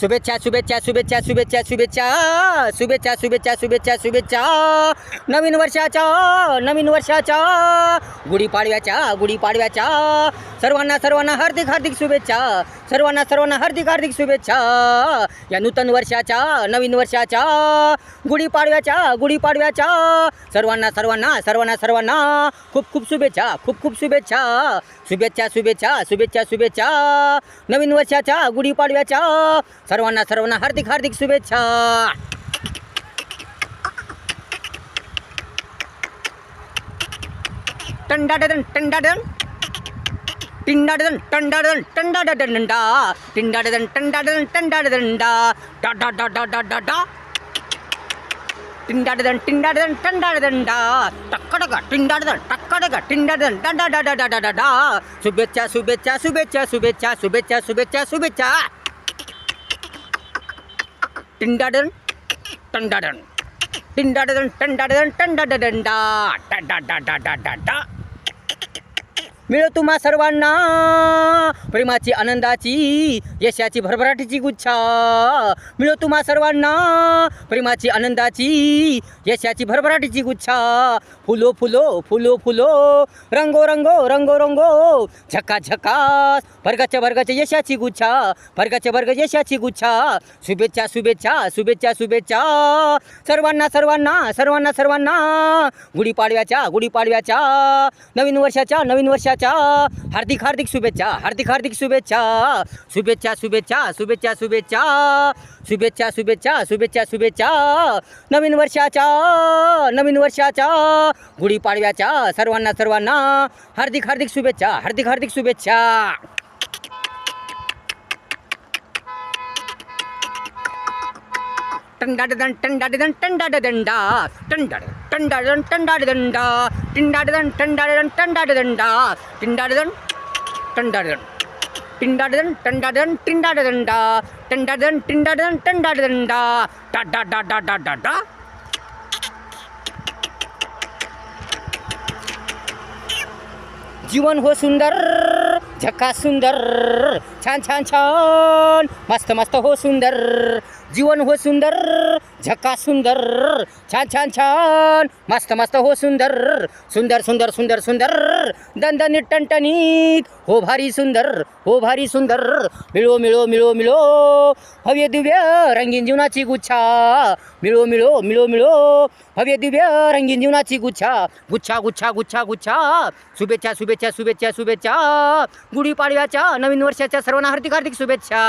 शुभेच्छा शुभेच्छा शुभेच्छा शुभेच्छा शुभेच्छा शुभेच्छा शुभेच्छा शुभेच्छा शुभेच्छा नवीन वर्षाच्या गुढीपाडव्याच्या सर्वांना सर्वांना हार्दिक हार्दिक शुभेच्छा सर्वांना हार्दिक शुभेच्छा या नूतन वर्षाच्या नवीन वर्षाच्या गुढीपाडव्याच्या सर्वांना सर्वांना सर्वांना सर्वांना खूप खूप शुभेच्छा शुभेच्छा शुभेच्छा शुभेच्छा शुभेच्छा नवीन वर्षाच्या गुढीपाडव्याच्या सर्वांना सर्वांना हार्दिक हार्दिक शुभेच्छा. टंडाडन टंडाडन टिंडाडन टंडाडन टंडाडन डा टिंडाडन टंडाडन टंडाडन डा डा डा डा डा डा डा डा टिंडाडन टिंडाडन टंडाडन डा टक्कडगा टिंडाडन टक्कडगा टिंडाडन डा डा डा डा डा डा डा शुभेच्छा शुभेच्छा शुभेच्छा शुभेच्छा शुभेच्छा शुभेच्छा शुभेच्छा. टिंडाडन टंडाडन टिंडाडन टंडाडन टंडाडन डा डा डा डा डा डा डा डा. मिळो तुम्हा सर्वांना प्रेमाची आनंदाची यशाची भरभराटीची गुच्छा. मिळो तुम्हा सर्वांना प्रेमाची आनंदाची यशाची भरभराटीची गुच्छा. फुलो फुलो फुलो फुलो रंगो रंगो रंगो रंगो झकास झकास वर्गाच्या यशाची गुच्छा वर्ग यशाची गुच्छा. शुभेच्छा शुभेच्छा शुभेच्छा शुभेच्छा सर्वांना सर्वांना सर्वांना सर्वांना गुढीपाडव्याच्या नवीन वर्षाच्या हार्दिक हार्दिक शुभेच्छा शुभेच्छा शुभेच्छा शुभेच्छा शुभेच्छा शुभेच्छा शुभेच्छा शुभेच्छा नवीन वर्षाच्या गुढीपाडव्याच्या सर्वांना सर्वांना हार्दिक हार्दिक शुभेच्छा. टंडाडन टंडाडन टंडाडन डा टंडाडन टंडाडन डा टिंडाडन टंडाडन टंडाडन डा टिंडाडन टंडाडन टिंडाडन टंडाडन टिंडाडन डा टंडाडन टिंडाडन टंडाडन डा डा डा डा डा डा डा डा. जीवन हो सुंदर झकास सुंदर छान छान छान मस्त मस्त हो सुंदर. जीवन हो सुंदर झकास सुंदर छान छान छान मस्त मस्त हो सुंदर सुंदर सुंदर सुंदर सुंदर दणदणीत टणटणीत हो भारी सुंदर मिळो मिळो मिळो मिळो भव्य दिव्य रंगीन जीवनाची गुच्छा. मिळो मिळो मिळो मिळो भव्य दिव्य रंगीन जीवनाची गुच्छा. शुभेच्छा शुभेच्छा शुभेच्छा शुभेच्छा गुढीपाडव्याच्या नवीन वर्षाच्या सर्वांना हार्दिक शुभेच्छा.